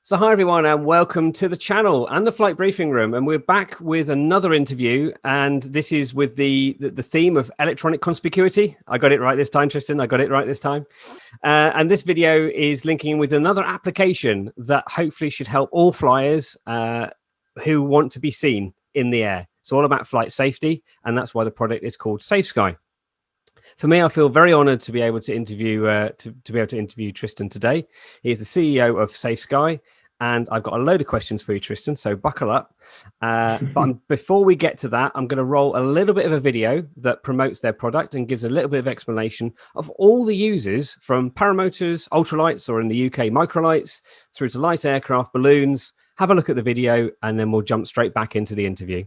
So hi everyone and welcome to the channel and the flight briefing room, and we're back with another interview, and this is with the theme of electronic conspicuity. I got it right this time, Tristan. I got it right this time. And this video is linking with another application that hopefully should help all flyers who want to be seen in the air. It's all about flight safety, and that's why the product is called SAFESKY. For me, I feel very honoured to be able to interview Tristan today. He is the CEO of SAFESKY, and I've got a load of questions for you, Tristan. So buckle up. But before we get to that, I'm going to roll a little bit of a video that promotes their product and gives a little bit of explanation of all the users, from paramotors, ultralights, or in the UK microlights, through to light aircraft, balloons. Have a look at the video, and then we'll jump straight back into the interview.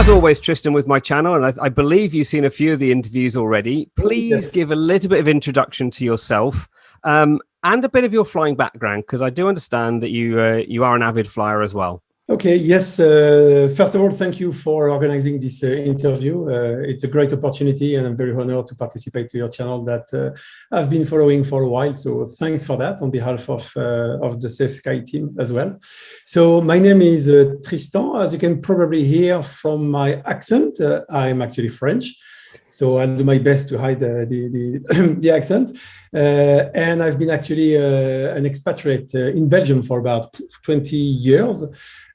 Always, Tristan, with my channel, and I believe you've seen a few of the interviews already. Please give a little bit of introduction to yourself and a bit of your flying background, because I do understand that you are an avid flyer as well. Okay, yes. First of all, thank you for organizing this interview. It's a great opportunity, and I'm very honored to participate to your channel that I've been following for a while. So thanks for that on behalf of the SAFESKY team as well. So my name is Tristan. As you can probably hear from my accent, I'm actually French. So I'll do my best to hide the accent. And I've been actually an expatriate in Belgium for about 20 years.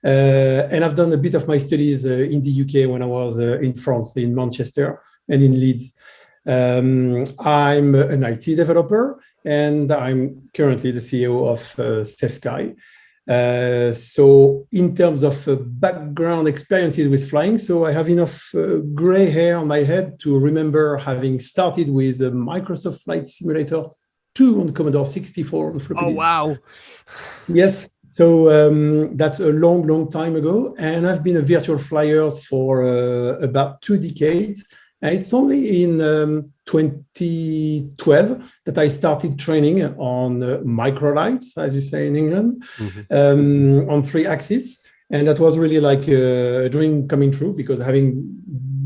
And I've done a bit of my studies in the UK when I was in France, in Manchester and in Leeds. I'm an IT developer, and I'm currently the CEO of SAFESKY. So in terms of background experiences with flying, so I have enough gray hair on my head to remember having started with a Microsoft Flight Simulator 2 on Commodore 64. Oh, wow. Yes. So that's a long, long time ago. And I've been a virtual flyer for about 2 decades. And it's only in 2012 that I started training on microlights, as you say in England, on 3 axes. And that was really like a dream coming true, because having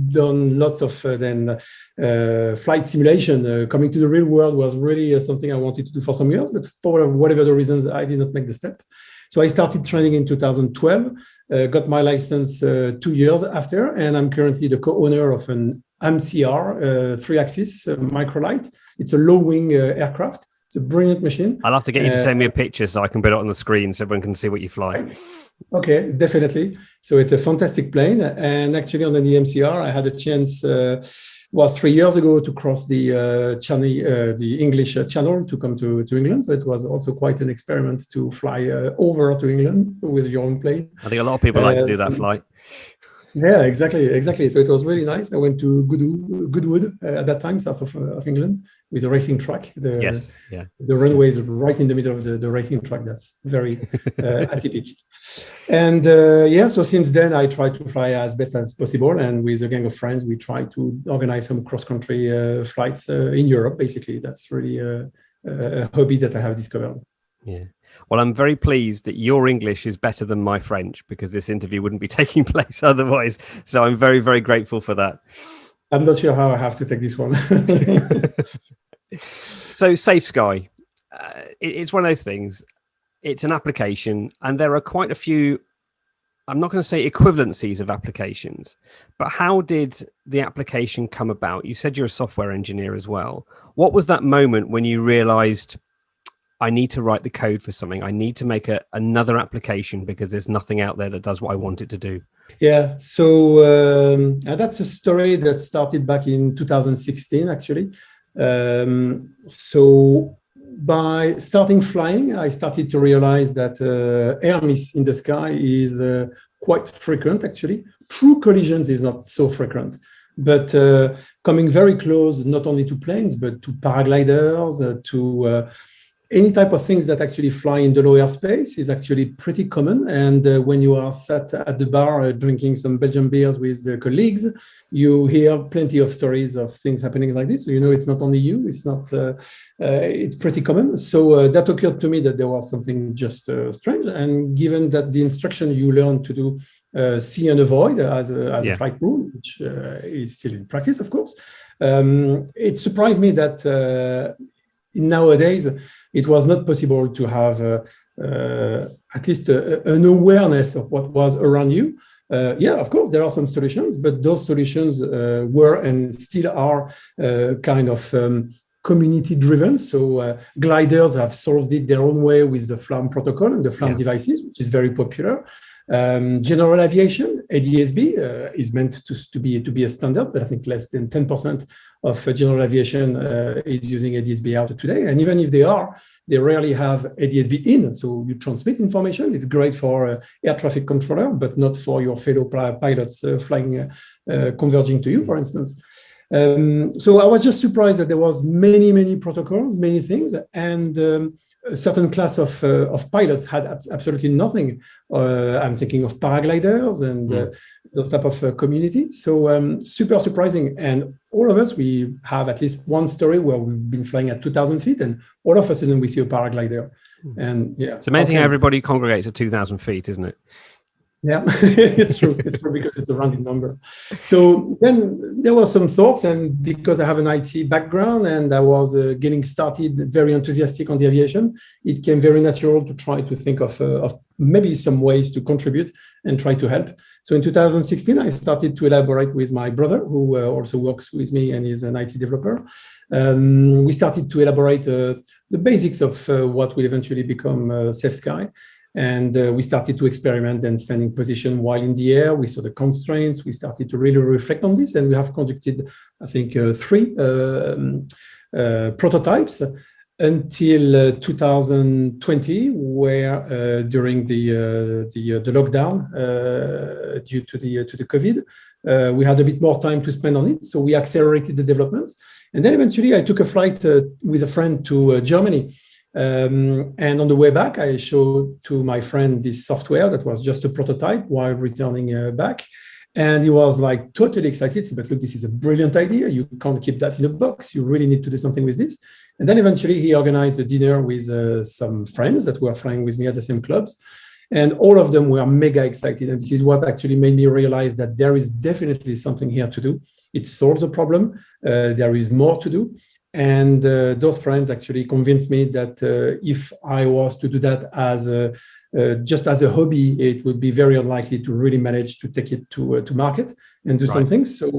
done lots of flight simulation, coming to the real world was really something I wanted to do for some years, but for whatever the reasons, I did not make the step. So I started training in 2012, got my license 2 years after, and I'm currently the co-owner of an MCR 3-axis microlight. It's a low-wing aircraft. It's a brilliant machine. I'll have to get you to send me a picture so I can put it on the screen so everyone can see what you fly. Okay, definitely. So it's a fantastic plane. And actually on the MCR, I had a chance, was 3 years ago, to cross the channel, the English channel, to come to England. So it was also quite an experiment to fly over to England with your own plane. I think a lot of people like to do that flight. Yeah, exactly. So it was really nice. I went to Goodwood at that time, south of England, with a racing track. The runway is right in the middle of the racing track. That's very atypical. And so since then, I try to fly as best as possible. And with a gang of friends, we try to organize some cross-country flights in Europe. Basically, that's really a hobby that I have discovered. Yeah. Well, I'm very pleased that your English is better than my French, because this interview wouldn't be taking place otherwise. So I'm very, very grateful for that. I'm not sure how I have to take this one. So SAFESKY, it's one of those things. It's an application, and there are quite a few, I'm not going to say equivalencies of applications, but how did the application come about? You said you're a software engineer as well. What was that moment when you realized, I need to write the code for something. I need to make another application because there's nothing out there that does what I want it to do? Yeah, so that's a story that started back in 2016, actually. So by starting flying, I started to realize that air miss in the sky is quite frequent, actually. True collisions is not so frequent, but coming very close, not only to planes, but to paragliders, to any type of things that actually fly in the low airspace is actually pretty common. And when you are sat at the bar drinking some Belgian beers with the colleagues, you hear plenty of stories of things happening like this. So, you know, it's not only you, it's not, it's pretty common. So that occurred to me that there was something just strange. And given that the instruction you learn to do see and avoid as a flight rule, which is still in practice, of course, it surprised me that nowadays, it was not possible to have at least an awareness of what was around you. Yeah, of course, there are some solutions, but those solutions were and still are kind of community driven. So gliders have solved it their own way with the FLAM protocol and the FLAM devices, which is very popular. General aviation, ADS-B, is meant to be a standard, but I think less than 10% of general aviation is using ADS-B out today. And even if they rarely have ADS-B in. So you transmit information. It's great for air traffic controller, but not for your fellow pilots flying, converging to you, for instance. So I was just surprised that there was many protocols, many things, and a certain class of pilots had absolutely nothing. I'm thinking of paragliders and those type of community. So super surprising. And all of us, we have at least one story where we've been flying at 2,000 feet, and all of a sudden we see a paraglider. And yeah, it's amazing how everybody congregates at 2,000 feet, isn't it? Yeah, it's true. It's probably because it's a rounded number. So then there were some thoughts, and because I have an IT background and I was getting started very enthusiastic on the aviation, it came very natural to try to think of maybe some ways to contribute and try to help. So in 2016, I started to elaborate with my brother, who also works with me and is an IT developer. We started to elaborate the basics of what will eventually become SAFESKY. And we started to experiment and standing position while in the air. We saw the constraints. We started to really reflect on this. And we have conducted, I think, 3 prototypes until 2020, where during the lockdown due to the COVID, we had a bit more time to spend on it. So we accelerated the developments. And then eventually I took a flight with a friend to Germany. And on the way back, I showed to my friend this software that was just a prototype while returning back. And he was like totally excited. But look, this is a brilliant idea. You can't keep that in a box. You really need to do something with this. And then eventually he organized a dinner with some friends that were flying with me at the same clubs. And all of them were mega excited. And this is what actually made me realize that there is definitely something here to do. It solves a problem. There is more to do. And those friends actually convinced me that if I was to do that as just as a hobby, it would be very unlikely to really manage to take it to market and do something. So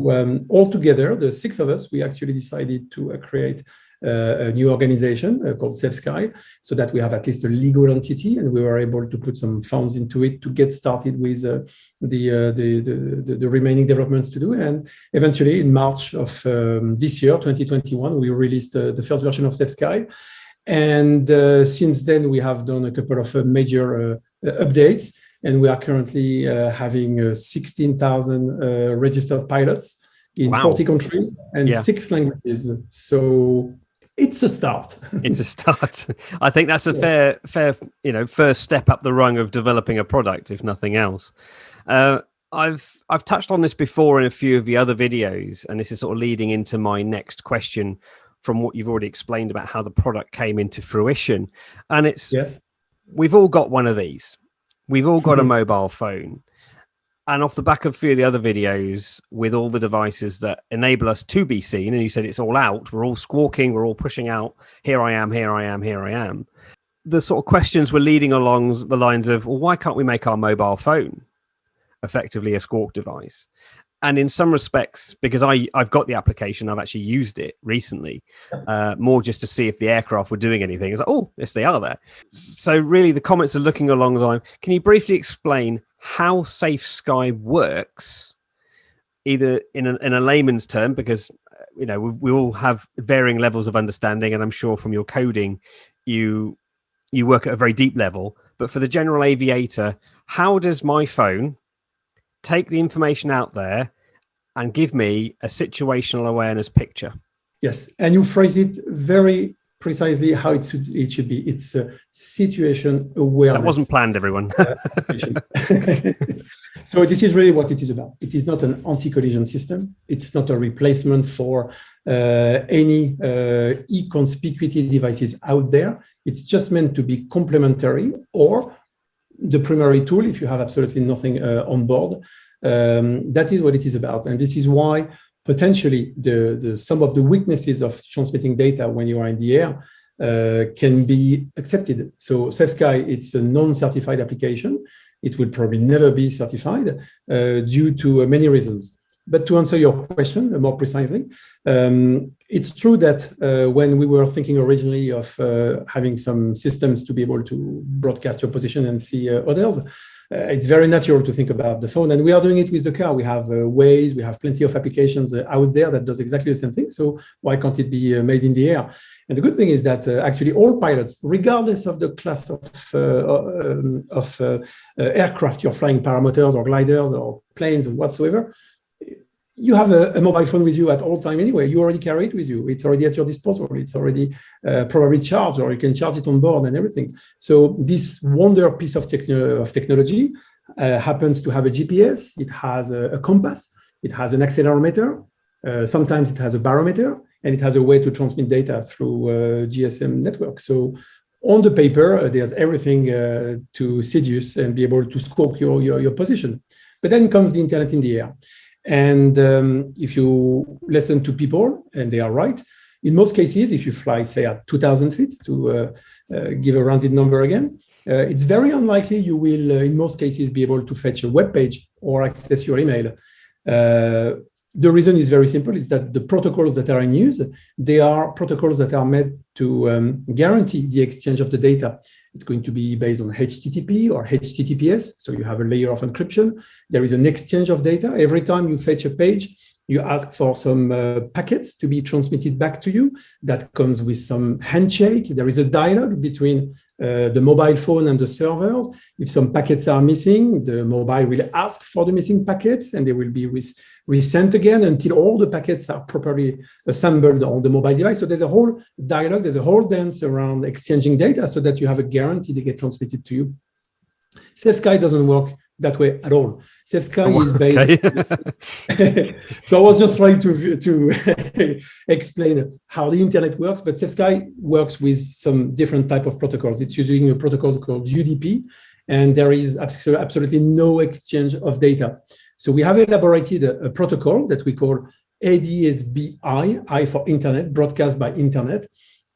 all together, the 6 of us, we actually decided to create a new organization called SAFESKY, so that we have at least a legal entity, and we were able to put some funds into it to get started with the remaining developments to do. And eventually, in March of this year, 2021, we released the first version of SAFESKY. And since then, we have done a couple of major updates, and we are currently having 16,000 registered pilots in 40 countries and 6 languages. So it's a start. It's a start. I think that's a fair, first step up the rung of developing a product, if nothing else. I've touched on this before in a few of the other videos, and this is sort of leading into my next question from what you've already explained about how the product came into fruition. And it's, we've all got one of these. We've all got a mobile phone. And off the back of a few of the other videos with all the devices that enable us to be seen, and you said it's all out, we're all squawking, we're all pushing out, here I am, here I am, here I am. The sort of questions were leading along the lines of, well, why can't we make our mobile phone effectively a squawk device? And in some respects, because I've got the application, I've actually used it recently, more just to see if the aircraft were doing anything. It's like, oh, yes, they are there. So really, the comments are looking along the line. Can you briefly explain how SAFESKY works, either in a layman's term, because we all have varying levels of understanding, and I'm sure from your coding, you work at a very deep level. But for the general aviator, how does my phone take the information out there and give me a situational awareness picture? Yes, and you phrase it very precisely how it should be. It's a situation awareness. That wasn't planned, everyone. So this is really what it is about. It is not an anti-collision system. It's not a replacement for any e-conspicuity devices out there. It's just meant to be complementary or the primary tool if you have absolutely nothing on board. That is what it is about. And this is why potentially some of the weaknesses of transmitting data when you are in the air can be accepted. So SAFESKY, it's a non-certified application. It will probably never be certified due to many reasons. But to answer your question more precisely, it's true that when we were thinking originally of having some systems to be able to broadcast your position and see others, it's very natural to think about the phone, and we are doing it with the car. We have Waze, we have plenty of applications out there that does exactly the same thing. So why can't it be made in the air? And the good thing is that actually all pilots, regardless of the class of aircraft you're flying, paramotors or gliders or planes or whatsoever, you have a mobile phone with you at all time anyway. You already carry it with you. It's already at your disposal. It's already probably charged, or you can charge it on board and everything. So this wonder piece of technology happens to have a GPS. It has a compass. It has an accelerometer. Sometimes it has a barometer, and it has a way to transmit data through GSM network. So on the paper, there's everything to seduce and be able to scope your position. But then comes the internet in the air. And if you listen to people, and they are right, in most cases, if you fly, say, at 2,000 feet, to give a rounded number again, it's very unlikely you will, in most cases, be able to fetch a web page or access your email. The reason is very simple. It's that the protocols that are in use, they are protocols that are made to guarantee the exchange of the data. It's going to be based on HTTP or HTTPS. So you have a layer of encryption. There is an exchange of data. Every time you fetch a page, you ask for some packets to be transmitted back to you. That comes with some handshake. There is a dialogue between the mobile phone and the servers. If some packets are missing, the mobile will ask for the missing packets, and they will be resent again until all the packets are properly assembled on the mobile device. So there's a whole dialogue, there's a whole dance around exchanging data so that you have a guarantee they get transmitted to you. SAFESKY doesn't work that way at all. SAFESKY is based. So I was just trying to explain how the internet works, but SAFESKY works with some different type of protocols. It's using a protocol called UDP, and there is absolutely no exchange of data. So we have elaborated a protocol that we call ADSBI, I for internet, broadcast by internet,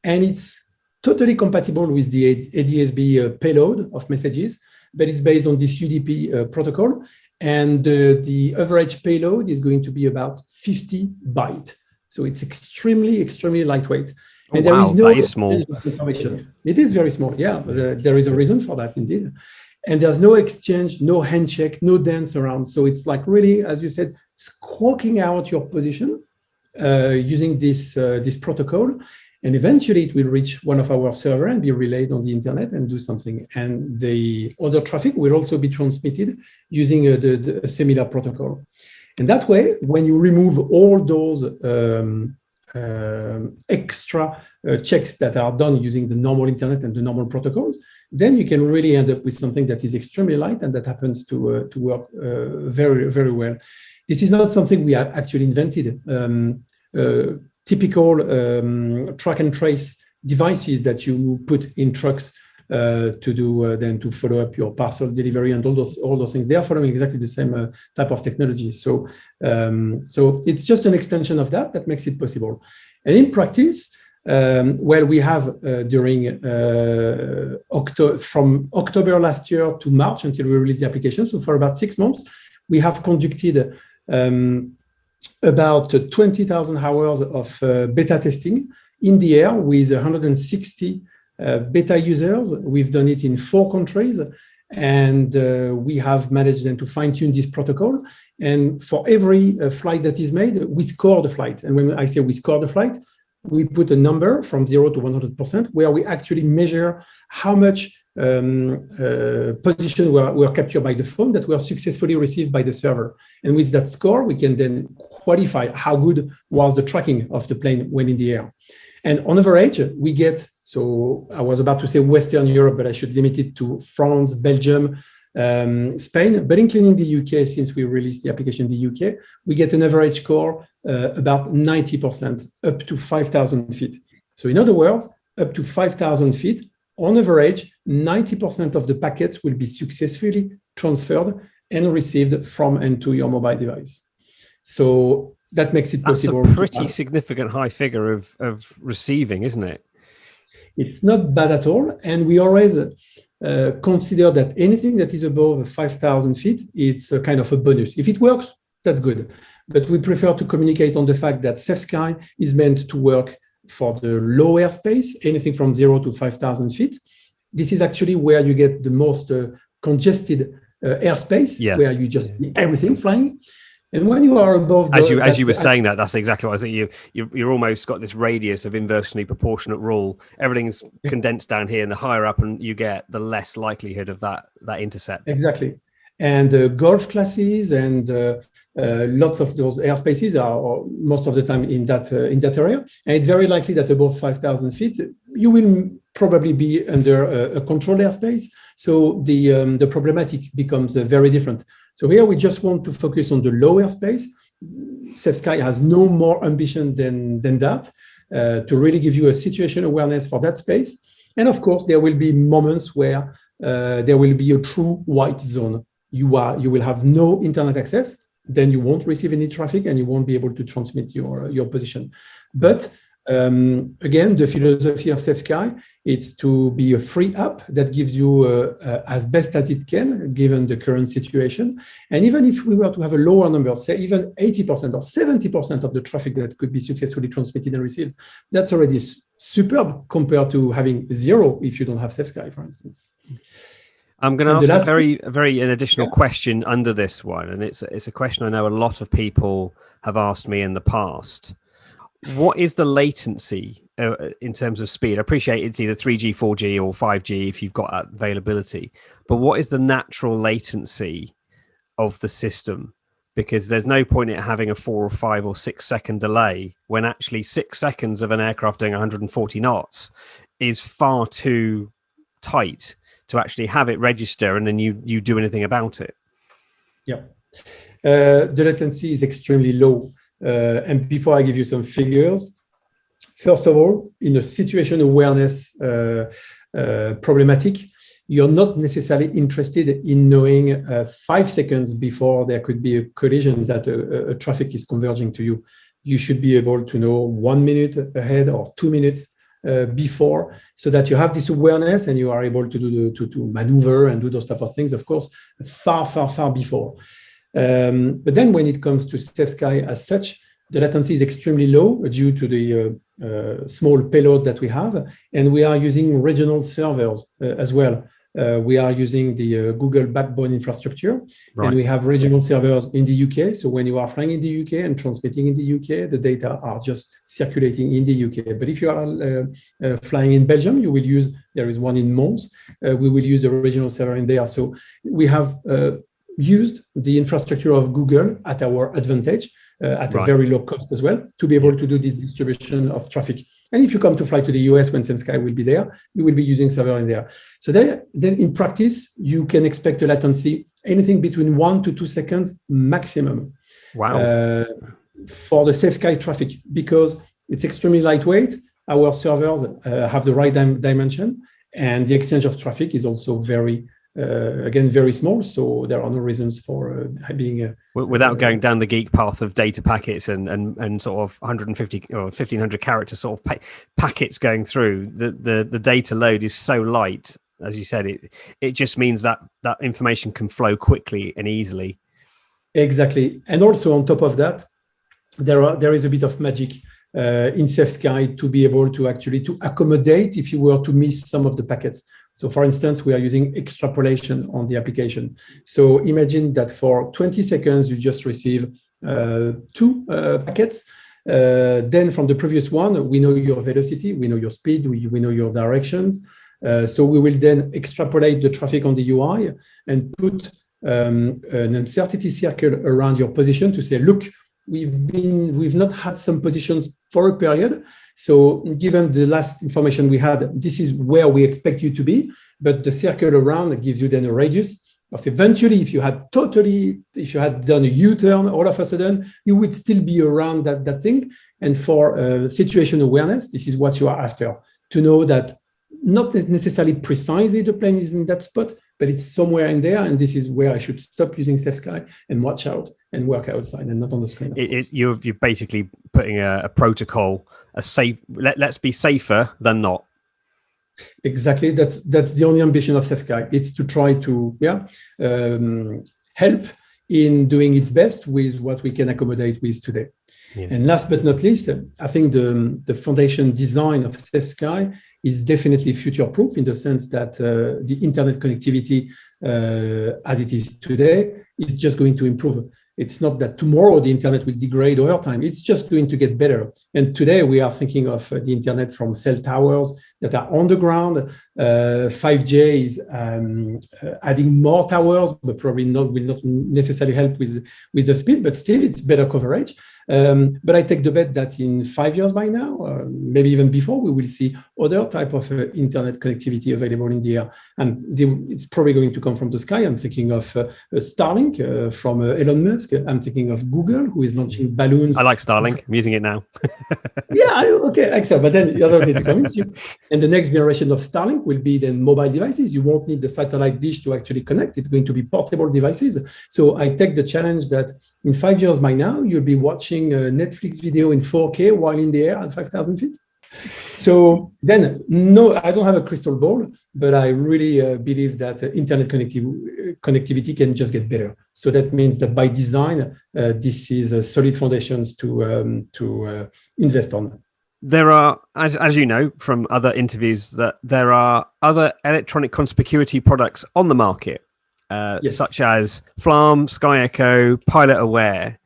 and it's totally compatible with the ADSB payload of messages, but it's based on this UDP protocol, and the average payload is going to be about 50 bytes. So it's extremely, extremely lightweight. And there is no exchange of information. It is very small, yeah. There is a reason for that, indeed. And there's no exchange, no handshake, no dance around. So it's like really, as you said, squawking out your position using this protocol. And eventually it will reach one of our servers and be relayed on the internet and do something. And the other traffic will also be transmitted using a similar protocol. And that way, when you remove all those extra checks that are done using the normal internet and the normal protocols, then you can really end up with something that is extremely light and that happens to work very, very well. This is not something we have actually invented. Typical track and trace devices that you put in trucks to do then to follow up your parcel delivery and all those things. They are following exactly the same type of technology. So it's just an extension of that makes it possible. And in practice, well, we have during from October last year to March until we released the application. So for about 6 months, we have conducted about 20,000 hours of beta testing in the air with 160 beta users. We've done it in 4 countries, and we have managed then to fine-tune this protocol. And for every flight that is made, we score the flight. And when I say we score the flight, we put a number from 0 to 100%, where we actually measure how much position were captured by the phone that were successfully received by the server. And with that score, we can then qualify how good was the tracking of the plane when in the air. And on average, we get, so I was about to say Western Europe, but I should limit it to France, Belgium, Spain, but including the UK, since we released the application in the UK, we get an average score about 90%, up to 5,000 feet. So in other words, up to 5,000 feet, on average, 90% of the packets will be successfully transferred and received from and to your mobile device. So that makes it possible. That's a pretty significant high figure of receiving, isn't it? It's not bad at all. And we always consider that anything that is above 5,000 feet, it's a kind of a bonus. If it works, that's good. But we prefer to communicate on the fact that SAFESKY is meant to work for the low airspace, anything from 0 to 5,000 feet. This is actually where you get the most congested airspace, where you just see everything flying. And when you are above, as you were saying that's exactly what I was thinking. You're almost got this radius of inversely proportionate rule. Everything's condensed down here, and the higher up and you get, the less likelihood of that intercept. Exactly. And golf classes and lots of those airspaces are most of the time in that area. And it's very likely that above 5,000 feet, you will probably be under a controlled airspace. So the problematic becomes very different. So here we just want to focus on the low airspace. SAFESKY has no more ambition than that, to really give you a situation awareness for that space. And of course, there will be moments where there will be a true white zone. You will have no internet access, then you won't receive any traffic and you won't be able to transmit your position. But again, the philosophy of SAFESKY, it's to be a free app that gives you as best as it can, given the current situation. And even if we were to have a lower number, say even 80% or 70% of the traffic that could be successfully transmitted and received, that's already superb compared to having 0 if you don't have SAFESKY, for instance. I'm going to ask an additional question under this one, and it's a question I know a lot of people have asked me in the past. What is the latency in terms of speed? I appreciate it's either 3G, 4G, or 5G if you've got availability, but what is the natural latency of the system? Because there's no point in having a 4 or 5 or 6 second delay when actually 6 seconds of an aircraft doing 140 knots is far too tight to actually have it register and then you do anything about it. Yeah, the latency is extremely low. And before I give you some figures, first of all, in a situation awareness problematic, you're not necessarily interested in knowing 5 seconds before there could be a collision that a traffic is converging to you. You should be able to know 1 minute ahead or 2 minutes before, so that you have this awareness and you are able to maneuver and do those type of things, of course, far before. But then when it comes to SAFESKY as such, the latency is extremely low due to the small payload that we have, and we are using regional servers as well. We are using the Google backbone infrastructure, and we have regional servers in the UK. So when you are flying in the UK and transmitting in the UK, the data are just circulating in the UK. But if you are flying in Belgium, you will use, there is one in Mons, we will use the regional server in there. So we have used the infrastructure of Google at our advantage, at a very low cost as well, to be able to do this distribution of traffic. And if you come to fly to the US when SAFESKY will be there, you will be using server in there. So then in practice, you can expect a latency anything between 1 to 2 seconds maximum. Wow. For the SAFESKY traffic, because it's extremely lightweight, our servers have the right dimension, and the exchange of traffic is also very small, so there are no reasons for being without going down the geek path of data packets and sort of 150 or 1500 character sort of packets going through. The data load is so light, as you said, it just means that information can flow quickly and easily. Exactly. And also on top of that, there is a bit of magic in SAFESKY to be able to actually to accommodate if you were to miss some of the packets. So for instance, we are using extrapolation on the application. So imagine that for 20 seconds, you just receive 2 packets. Then from the previous one, we know your velocity, we know your speed, we know your directions. So we will then extrapolate the traffic on the UI and put an uncertainty circle around your position to say, look, we've not had some positions for a period. So given the last information we had, this is where we expect you to be. But the circle around gives you then a radius of eventually, if you had done a U-turn, all of a sudden, you would still be around that thing. And for situation awareness, this is what you are after, to know that not necessarily precisely the plane is in that spot, but it's somewhere in there. And this is where I should stop using SAFESKY and watch out and work outside and not on the screen. You're basically putting a protocol, a safe, let's be safer than not. Exactly. That's the only ambition of SAFESKY. It's to try to help in doing its best with what we can accommodate with today. Yeah. And last but not least, I think the foundation design of SAFESKY is definitely future-proof in the sense that the internet connectivity as it is today is just going to improve. It's not that tomorrow the internet will degrade over time. It's just going to get better. And today we are thinking of the internet from cell towers that are on the ground. 5G is adding more towers, but probably will not necessarily help with the speed, but still it's better coverage. But I take the bet that in 5 years by now, maybe even before, we will see other type of internet connectivity available in the air. And it's probably going to come from the sky. I'm thinking of Starlink from Elon Musk. I'm thinking of Google, who is launching balloons. I like Starlink. I'm using it now. Yeah, okay, excellent. But then the other day to convince you. And the next generation of Starlink will be then mobile devices. You won't need the satellite dish to actually connect. It's going to be portable devices. So I take the challenge that in 5 years by now, you'll be watching a Netflix video in 4K while in the air at 5,000 feet. So then, no, I don't have a crystal ball, but I really believe that internet connectivity can just get better. So that means that by design, this is solid foundations to invest on. There are, as you know from other interviews, that there are other electronic conspicuity products on the market, yes, such as Flam, Sky Echo, Pilot Aware.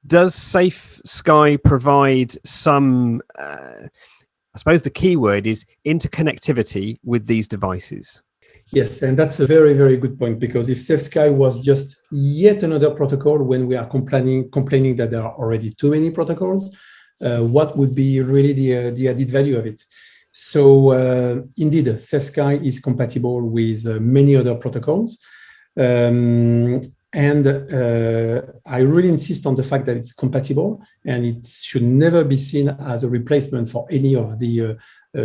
Does SAFESKY provide some, I suppose the key word is interconnectivity with these devices? Yes, and that's a very, very good point, because if SAFESKY was just yet another protocol when we are complaining that there are already too many protocols, what would be really the added value of it? So indeed, SAFESKY is compatible with many other protocols. And I really insist on the fact that it's compatible, and it should never be seen as a replacement for any of the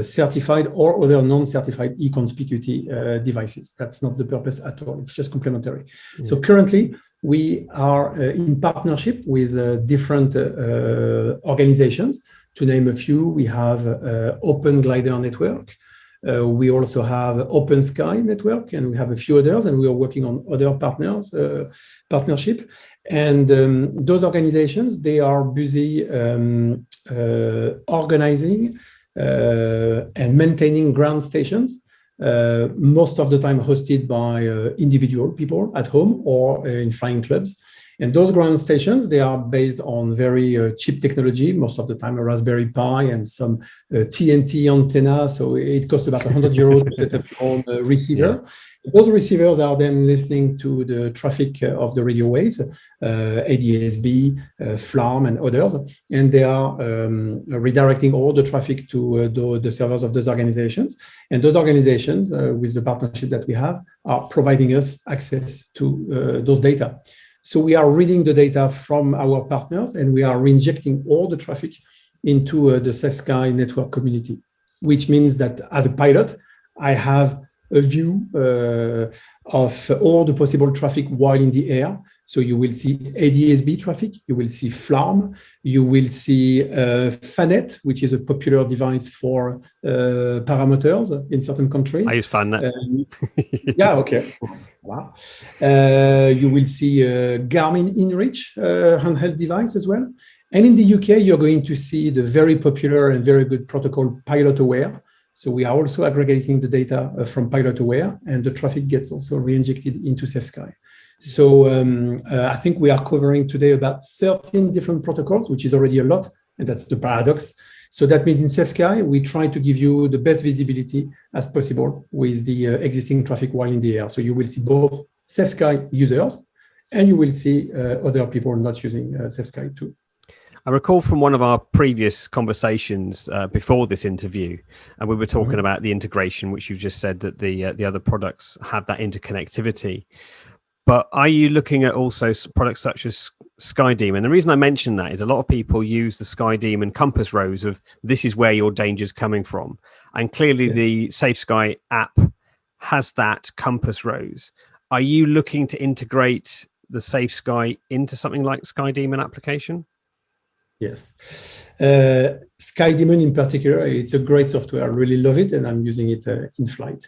certified or other non-certified e-conspicuity devices. That's not the purpose at all. It's just complementary. Mm. So currently, we are in partnership with different organizations. To name a few, we have Open Glider Network. We also have Open Sky Network, and we have a few others, and we are working on other partnership. And those organizations, they are busy organizing and maintaining ground stations, most of the time hosted by individual people at home or in flying clubs. And those ground stations, they are based on very cheap technology, most of the time a Raspberry Pi and some TNT antenna. So it costs about 100 euros to set up your own receiver. Yeah. Those receivers are then listening to the traffic of the radio waves, ADSB, Flam, and others. And they are redirecting all the traffic to the servers of those organizations. And those organizations, with the partnership that we have, are providing us access to those data. So we are reading the data from our partners, and we are reinjecting all the traffic into the SAFESKY network community, which means that as a pilot, I have a view of all the possible traffic while in the air. So you will see ADS-B traffic, you will see FLARM, you will see FANET, which is a popular device for parameters in certain countries. I use FANET. Yeah, okay. Wow. You will see Garmin InReach handheld device as well. And in the UK, you're going to see the very popular and very good protocol Pilot Aware. So we are also aggregating the data from Pilot Aware, and the traffic gets also re-injected into SAFESKY. So I think we are covering today about 13 different protocols, which is already a lot, and that's the paradox. So that means in SAFESKY, we try to give you the best visibility as possible with the existing traffic while in the air. So you will see both SAFESKY users, and you will see other people not using SAFESKY too. I recall from one of our previous conversations before this interview, and we were talking about the integration, which you've just said that the other products have that interconnectivity. But are you looking at also products such as SKYDEMON? And the reason I mention that is a lot of people use the SKYDEMON compass rose of this is where your danger is coming from. And clearly the SAFESKY app has that compass rose. Are you looking to integrate the SAFESKY into something like SKYDEMON application? Yes. SKYDEMON in particular, it's a great software. I really love it, and I'm using it in flight.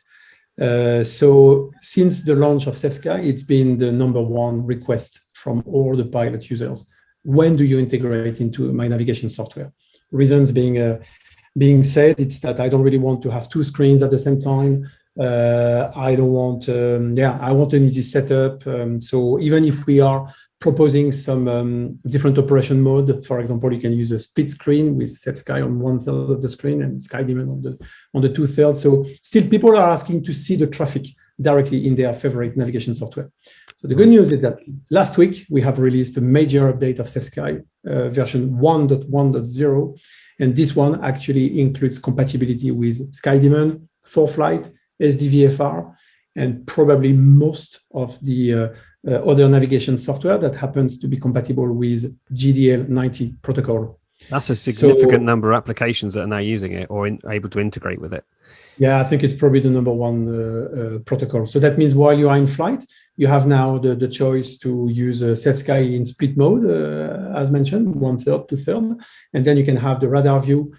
So since the launch of SAFESKY, it's been the #1 request from all the pilot users. When do you integrate into my navigation software? Reasons being said, it's that I don't really want to have two screens at the same time. I don't want, I want an easy setup. So even if we are proposing some different operation mode, for example, you can use a split screen with SAFESKY on 1/3 of the screen and SKYDEMON on the 2/3. So still people are asking to see the traffic directly in their favorite navigation software. So the good news is that last week we have released a major update of SAFESKY version 1.1.0. And this one actually includes compatibility with SKYDEMON, FOREFLIGHT, SDVFR, and probably most of the other navigation software that happens to be compatible with GDL90 protocol. That's a significant number of applications that are now using it or able to integrate with it. Yeah, I think it's probably the #1 protocol. So that means while you are in flight, you have now the choice to use SAFESKY in split mode, as mentioned, 1/3, 2/3, and then you can have the radar view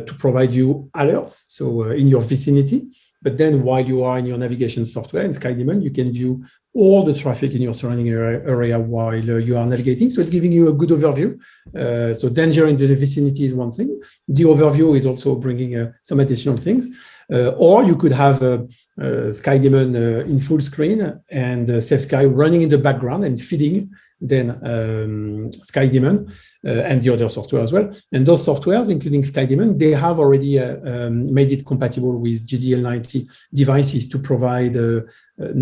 to provide you alerts, so in your vicinity. But then while you are in your navigation software in SKYDEMON, you can view all the traffic in your surrounding area while you are navigating. So it's giving you a good overview. So danger in the vicinity is one thing. The overview is also bringing some additional things. Or you could have SKYDEMON in full screen and SAFESKY running in the background and feeding then SKYDEMON and the other software as well. And those softwares, including SKYDEMON, they have already made it compatible with GDL90 devices to provide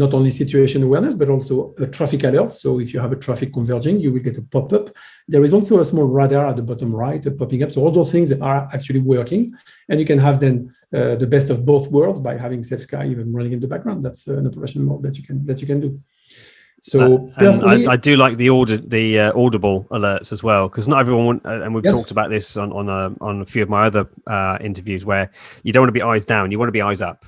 not only situation awareness, but also a traffic alerts. So if you have a traffic converging, you will get a pop-up. There is also a small radar at the bottom right popping up. So all those things are actually working. And you can have then the best of both worlds by having SAFESKY even running in the background. That's an operation mode that you can do. So personally, I do like the audible alerts as well, because not everyone and we've talked about this on a few of my other interviews, where you don't want to be eyes down, you want to be eyes up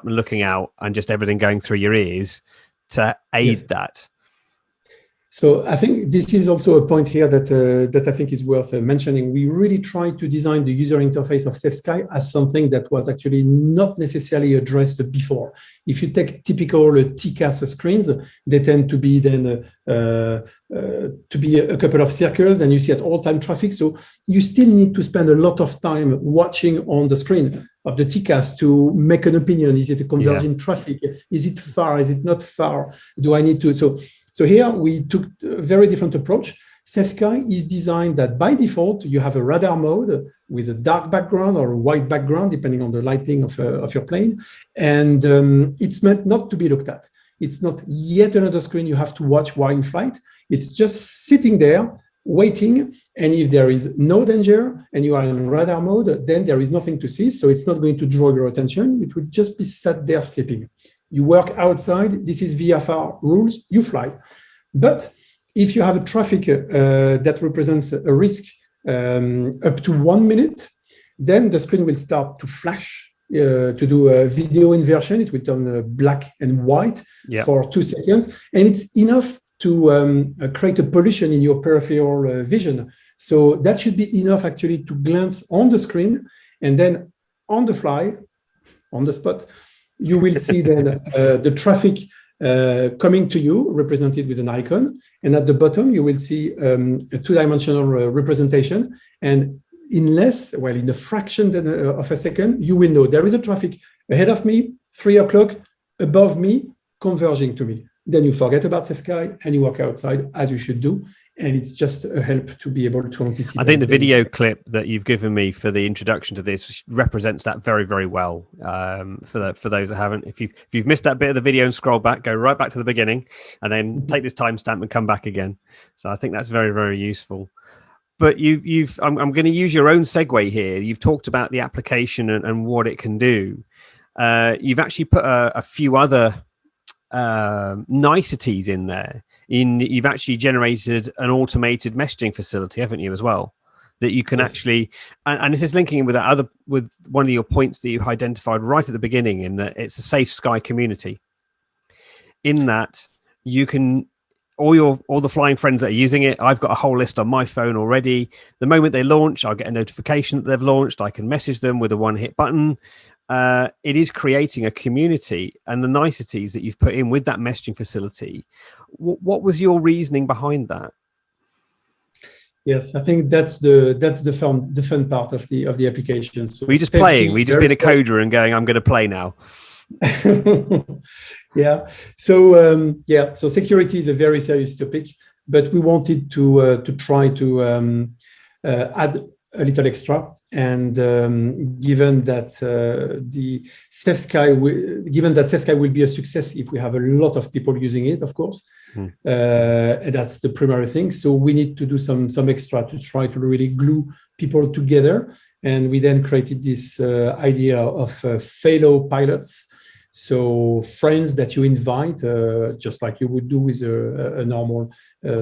and looking out, and just everything going through your ears to aid that. So I think this is also a point here that I think is worth mentioning. We really tried to design the user interface of SAFESKY as something that was actually not necessarily addressed before. If you take typical TCAS screens, they tend to be then to be a couple of circles, and you see at all time traffic. So you still need to spend a lot of time watching on the screen of the TCAS to make an opinion. Is it a converging traffic? Is it far? Is it not far? Do I need to? So here we took a very different approach. SAFESKY is designed that by default, you have a radar mode with a dark background or a white background, depending on the lighting of your plane. And it's meant not to be looked at. It's not yet another screen you have to watch while in flight. It's just sitting there, waiting. And if there is no danger and you are in radar mode, then there is nothing to see. So it's not going to draw your attention. It will just be sat there sleeping. You work outside, this is VFR rules, you fly. But if you have a traffic that represents a risk up to 1 minute, then the screen will start to flash to do a video inversion. It will turn black and white for 2 seconds. And it's enough to create a pollution in your peripheral vision. So that should be enough actually to glance on the screen, and then on the fly, on the spot, you will see then the traffic coming to you, represented with an icon. And at the bottom, you will see a 2-dimensional representation. And in a fraction of a second, you will know there is a traffic ahead of me, 3 o'clock, above me, converging to me. Then you forget about SAFESKY and you walk outside as you should do. And it's just a help to be able to anticipate. I think the video clip that you've given me for the introduction to this represents that very, very well. For those that haven't, if you've missed that bit of the video and scroll back, go right back to the beginning, and then take this timestamp and come back again. So I think that's very, very useful. But I'm going to use your own segue here. You've talked about the application and what it can do. You've actually put a few other niceties in there. You've actually generated an automated messaging facility, haven't you, as well? That you can actually, and this is linking with one of your points that you identified right at the beginning, in that it's a SAFESKY community. In that you can, all the flying friends that are using it, I've got a whole list on my phone already. The moment they launch, I'll get a notification that they've launched. I can message them with a one-hit button. It is creating a community, and the niceties that you've put in with that messaging facility. What was your reasoning behind that? Yes, I think that's the fun part of the application. So we're just playing. We just been a coder and going, I'm going to play now. Yeah. So So security is a very serious topic, but we wanted to try to add a little extra. And given that SAFESKY will be a success if we have a lot of people using it, of course, and that's the primary thing. So we need to do some extra to try to really glue people together. And we then created this idea of fellow pilots. So friends that you invite, just like you would do with a normal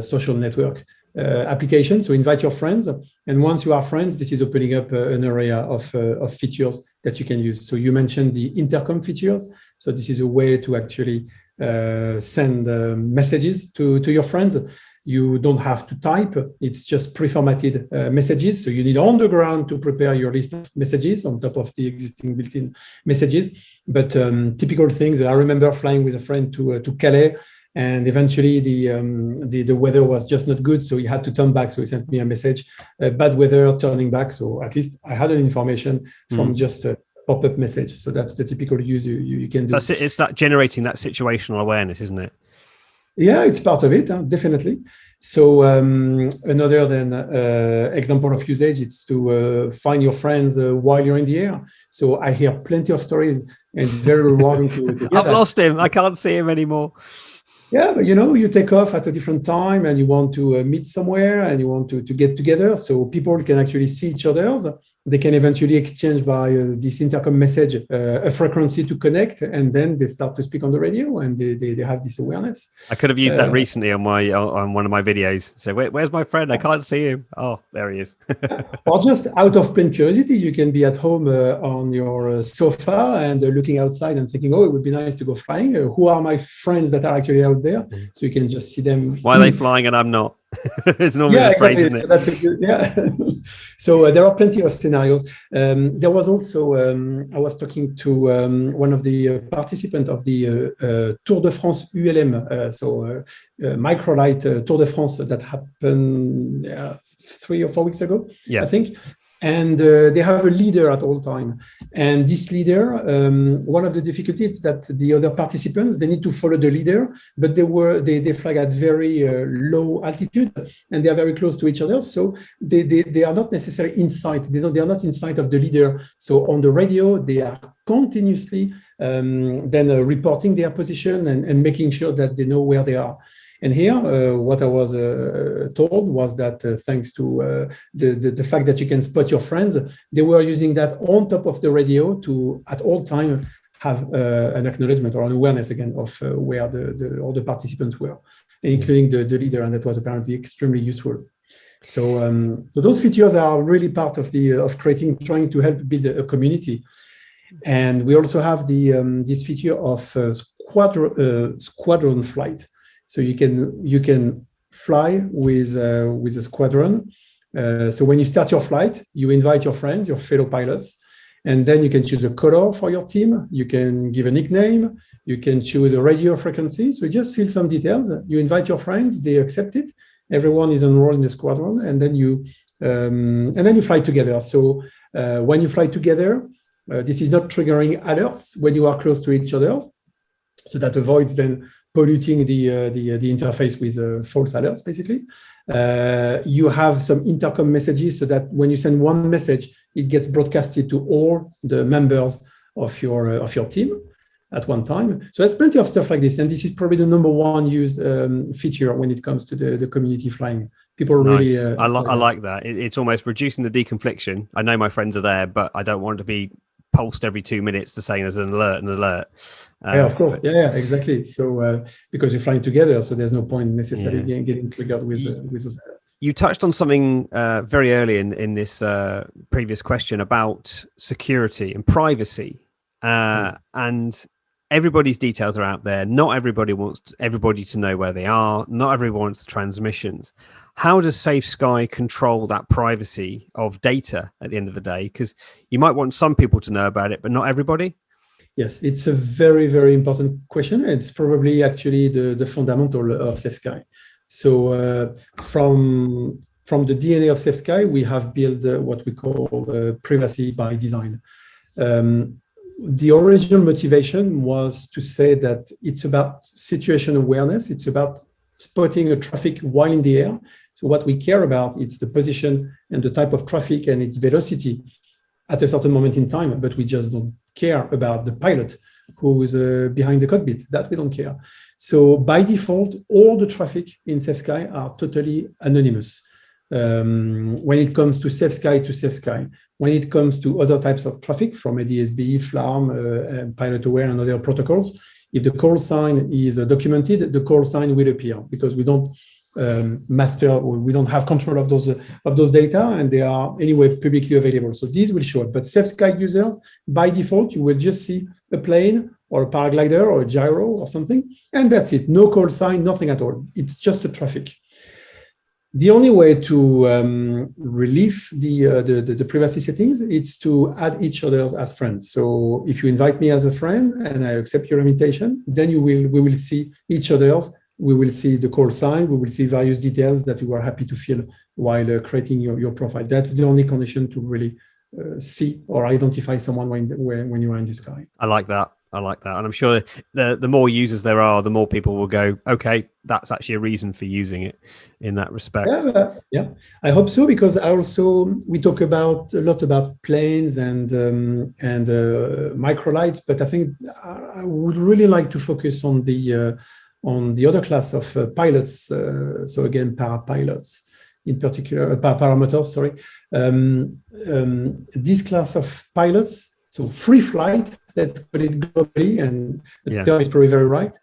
social network application. So invite your friends, and once you are friends, this is opening up an area of features that you can use. So you mentioned the intercom features. So this is a way to actually send messages to your friends. You don't have to type. It's just pre-formatted messages. So you need on the ground to prepare your list of messages on top of the existing built-in messages. But typical things, I remember flying with a friend to Calais, and eventually the weather was just not good. So he had to turn back. So he sent me a message, bad weather, turning back. So at least I had an information from just a pop-up message. So that's the typical use you can do. So it's that generating that situational awareness, isn't it? Yeah, it's part of it, definitely. So another example of usage, it's to find your friends while you're in the air. So I hear plenty of stories, and it's very rewarding to hear I've lost him. I can't see him anymore. Yeah, but you take off at a different time and you want to meet somewhere and you want to get together, so people can actually see each other's. They can eventually exchange by this intercom message a frequency to connect, and then they start to speak on the radio, and they have this awareness. I could have used that recently on one of my videos. So where's my friend? I can't see him. Oh, there he is. Or just out of plain curiosity, you can be at home on your sofa and looking outside and thinking, oh, it would be nice to go flying. Who are my friends that are actually out there? So you can just see them. Why are they flying and I'm not? It's normally the phrase, isn't it? So that's a good, So there are plenty of scenarios. There was also, I was talking to one of the participants of the Tour de France ULM, microlight Tour de France that happened 3 or 4 weeks ago, I think. And they have a leader at all time. And this leader, one of the difficulties that the other participants, they need to follow the leader, but they fly at very low altitude, and they are very close to each other. So they are not necessarily in sight. They are not in sight of the leader. So on the radio, they are continuously reporting their position and making sure that they know where they are. And here, what I was told was that thanks to the fact that you can spot your friends, they were using that on top of the radio to, at all time, have an acknowledgement or an awareness again of where all the participants were, including the leader, and that was apparently extremely useful. So those features are really part of trying to help build a community. And we also have this feature of Squadron Flight. So you can fly with a squadron. So when you start your flight, you invite your friends, your fellow pilots, and then you can choose a color for your team. You can give a nickname. You can choose a radio frequency. So you just fill some details. You invite your friends. They accept it. Everyone is enrolled in the squadron, and then you fly together. So when you fly together, this is not triggering alerts when you are close to each other. So that avoids then polluting the interface with false alerts, basically. You have some intercom messages so that when you send one message, it gets broadcasted to all the members of your team at one time. So there's plenty of stuff like this. And this is probably the number one used feature when it comes to the community flying. People really... I like that. It's almost reducing the deconfliction. I know my friends are there, but I don't want it to be pulsed every 2 minutes to say there's an alert. Yeah, of course. Yeah, exactly. So because you're flying together, so there's no point necessarily getting triggered with those alerts. You touched on something very early in this previous question about security and privacy, and everybody's details are out there. Not everybody wants everybody to know where they are. Not everyone wants the transmissions. How does SAFESKY control that privacy of data at the end of the day? Because you might want some people to know about it, but not everybody. Yes, it's a very, very important question. It's probably actually the fundamental of SAFESKY. So from the DNA of SAFESKY, we have built what we call privacy by design. The original motivation was to say that it's about situation awareness. It's about spotting a traffic while in the air. So what we care about, it's the position and the type of traffic and its velocity at a certain moment in time, but we just don't care about the pilot who is behind the cockpit. That we don't care. So by default, all the traffic in SAFESKY are totally anonymous. When it comes to SAFESKY, when it comes to other types of traffic from ADSB, FLARM, and pilot aware and other protocols, if the call sign is documented, the call sign will appear because we don't master or we don't have control of those data, and they are anyway publicly available. So these will show up. But SAFESKY users, by default, you will just see a plane or a paraglider or a gyro or something, and that's it. No call sign, nothing at all. It's just a traffic. The only way to relieve the privacy settings is to add each other as friends. So if you invite me as a friend and I accept your invitation, then we will see each other's. We will see the call sign. We will see various details that you are happy to fill while creating your profile. That's the only condition to really see or identify someone when you are in the sky. I like that. And I'm sure the more users there are, the more people will go, okay, that's actually a reason for using it in that respect. Yeah, I hope so, because we talk a lot about planes and microlights, but I think I would really like to focus on the other class of pilots. So again, parapilots, in particular, paramotors. Sorry, this class of pilots. So free flight, let's put it globally, and the term is probably very right.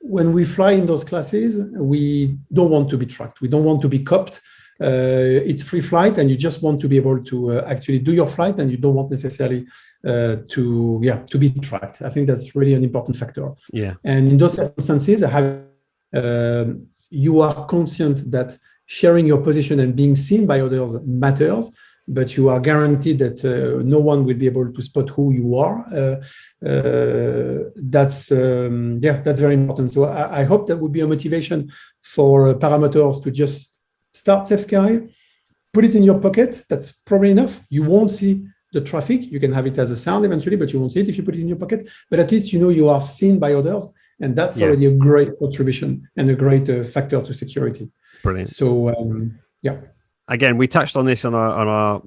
When we fly in those classes, we don't want to be tracked. We don't want to be copped. It's free flight, and you just want to be able to actually do your flight, and you don't want necessarily to be tracked. I think that's really an important factor. Yeah. And in those circumstances, you are conscient that sharing your position and being seen by others matters, but you are guaranteed that no one will be able to spot who you are. That's very important. So I hope that would be a motivation for paramotors to just start SAFESKY, put it in your pocket. That's probably enough. You won't see the traffic. You can have it as a sound eventually, but you won't see it if you put it in your pocket. But at least you know you are seen by others, and that's already a great contribution and a great factor to security. Brilliant. So Again, we touched on this on our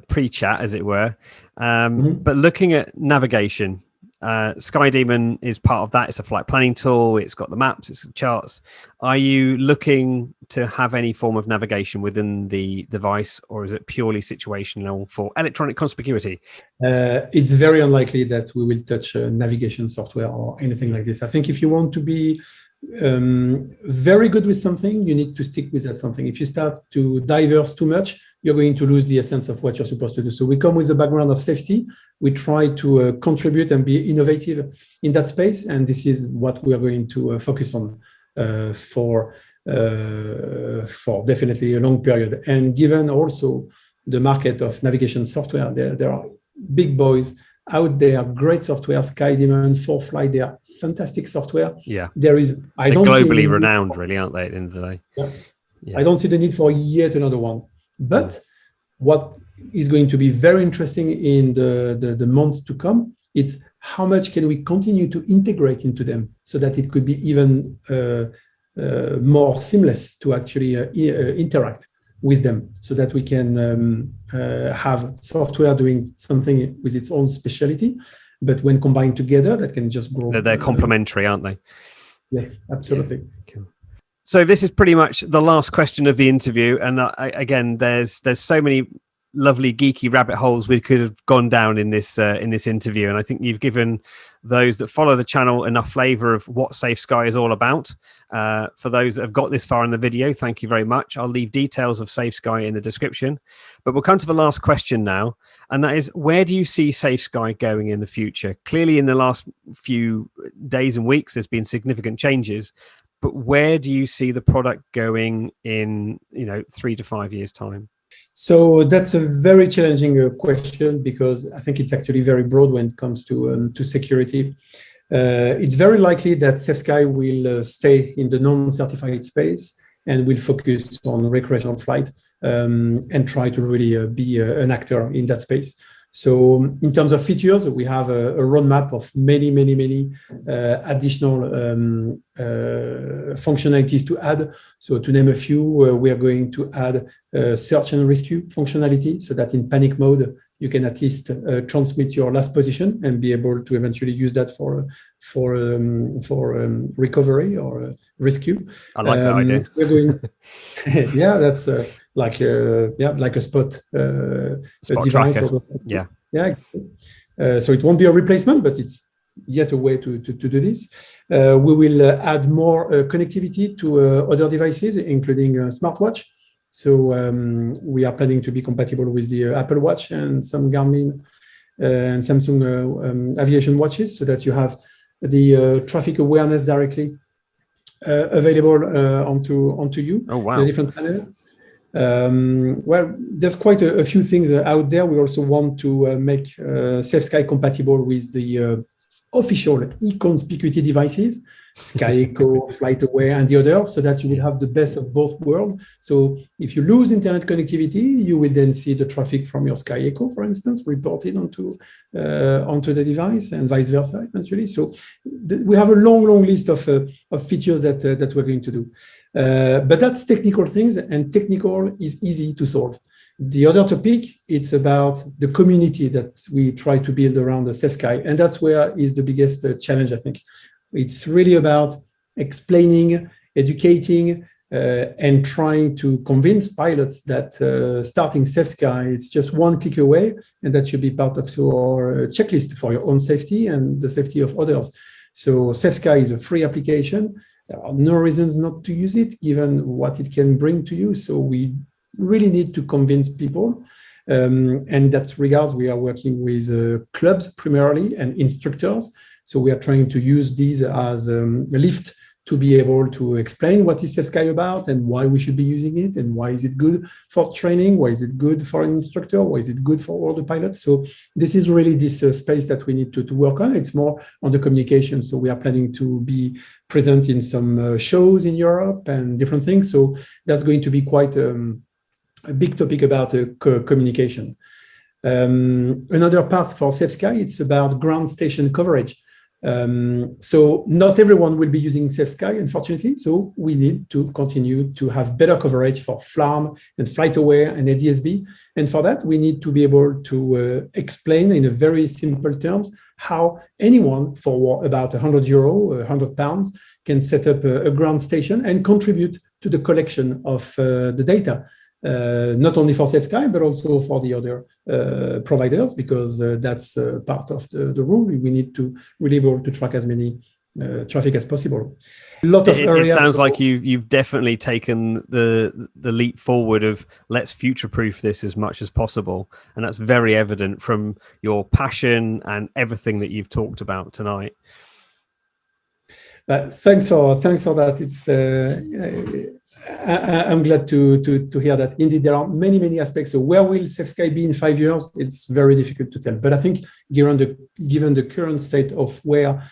pre-chat, as it were. But looking at navigation, SKYDEMON is part of that. It's a flight planning tool. It's got the maps, it's the charts. Are you looking to have any form of navigation within the device, or is it purely situational for electronic conspicuity? It's very unlikely that we will touch navigation software or anything like this. I think if you want to be very good with something, you need to stick with that something. If you start to diverse too much, you're going to lose the essence of what you're supposed to do. So we come with a background of safety. We try to contribute and be innovative in that space. And this is what we are going to focus on for definitely a long period. And given also the market of navigation software, there are big boys out there, great software, SKYDEMON, FOREFLIGHT, they are fantastic software. Yeah. There is, They're globally renowned, really, aren't they, at the end of the day? Yeah. Yeah. I don't see the need for yet another one. But what is going to be very interesting in the months to come, it's how much can we continue to integrate into them so that it could be even more seamless to actually interact with them, so that we can have software doing something with its own specialty, but when combined together, that can just grow. They're complementary, aren't they? Yes, absolutely. Yeah. Cool. So this is pretty much the last question of the interview, and again, there's so many lovely geeky rabbit holes we could have gone down in this interview, and I think you've given those that follow the channel enough flavor of what SAFESKY is all about. For those that have got this far in the video, thank you very much. I'll leave details of SAFESKY in the description, but we'll come to the last question now, and that is, where do you see SAFESKY going in the future? Clearly in the last few days and weeks there's been significant changes, but where do you see the product going in 3 to 5 years time? So that's a very challenging question, because I think it's actually very broad when it comes to security. It's very likely that SAFESKY will stay in the non-certified space and will focus on recreational flight and try to really be an actor in that space. So in terms of features, we have a roadmap of many additional functionalities to add. So to name a few, we are going to add search and rescue functionality, so that in panic mode, you can at least transmit your last position and be able to eventually use that for recovery or rescue. I like that idea. We're going, yeah, that's like a spot device. Yeah. So it won't be a replacement, but it's yet a way to do this. We will add more connectivity to other devices, including smartwatch. So we are planning to be compatible with the Apple Watch and some Garmin and Samsung aviation watches, so that you have the traffic awareness directly available onto you. Oh, wow. In a different panel. Well, there's quite a few things out there. We also want to make SAFESKY compatible with the official e-conspicuity devices, SkyEcho, FlightAware, and the others, so that you will have the best of both worlds. So if you lose internet connectivity, you will then see the traffic from your SkyEcho, for instance, reported onto the device, and vice versa, eventually. So we have a long list of features that we're going to do. But that's technical things, and technical is easy to solve. The other topic, it's about the community that we try to build around the SAFESKY, and that's where is the biggest challenge, I think. It's really about explaining, educating, and trying to convince pilots that starting SAFESKY, it's just one click away, and that should be part of your checklist for your own safety and the safety of others. So SAFESKY is a free application. There are no reasons not to use it, given what it can bring to you. So we really need to convince people. And in that regards, we are working with clubs primarily and instructors. So we are trying to use these as a lift to be able to explain what is SAFESKY about and why we should be using it, and why is it good for training, why is it good for an instructor, why is it good for all the pilots. So this is really this space that we need to work on. It's more on the communication. So we are planning to be present in some shows in Europe and different things. So that's going to be quite a big topic about communication. Another path for SAFESKY, it's about ground station coverage. So not everyone will be using SAFESKY, unfortunately. So we need to continue to have better coverage for FLARM and FlightAware and ADSB. And for that, we need to be able to explain in a very simple terms how anyone for about €100, 100 pounds, can set up a ground station and contribute to the collection of the data. Not only for SAFESKY, but also for the other providers, because that's part of the rule. We need to really be able to track as many traffic as possible. A lot of areas. It sounds like you've definitely taken the leap forward of let's future-proof this as much as possible, and that's very evident from your passion and everything that you've talked about tonight. Thanks for that. It's I'm glad to hear that. Indeed, there are many aspects. So where will SAFESKY be in 5 years? It's very difficult to tell. But I think given the current state of where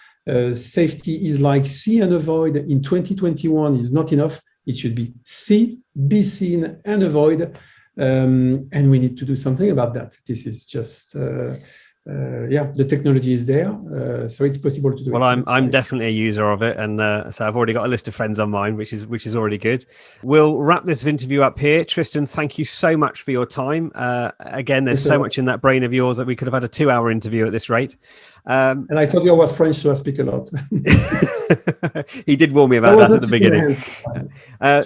safety is like see and avoid in 2021 is not enough. It should be see, be seen, and avoid. And we need to do something about that. This is just the technology is there, so it's possible to do. Well, I'm definitely a user of it, and so I've already got a list of friends on mine, which is already good. We'll wrap this interview up here. Tristan, thank you so much for your time. Again, there's so much in that brain of yours that we could have had a 2-hour interview at this rate. And I told you I was French, so I speak a lot. He did warn me about that at the beginning.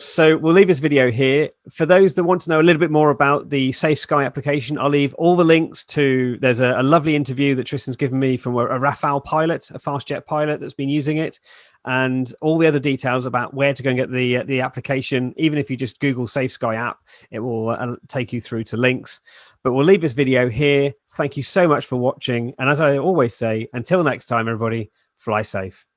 So we'll leave this video here. For those that want to know a little bit more about the SAFESKY application, I'll leave all the links to, there's a lovely interview that Tristan's given me from a Rafale pilot, a fast jet pilot that's been using it, and all the other details about where to go and get the application. Even if you just Google SAFESKY app, it will take you through to links. But we'll leave this video here. Thank you so much for watching. And as I always say, until next time, everybody, fly safe.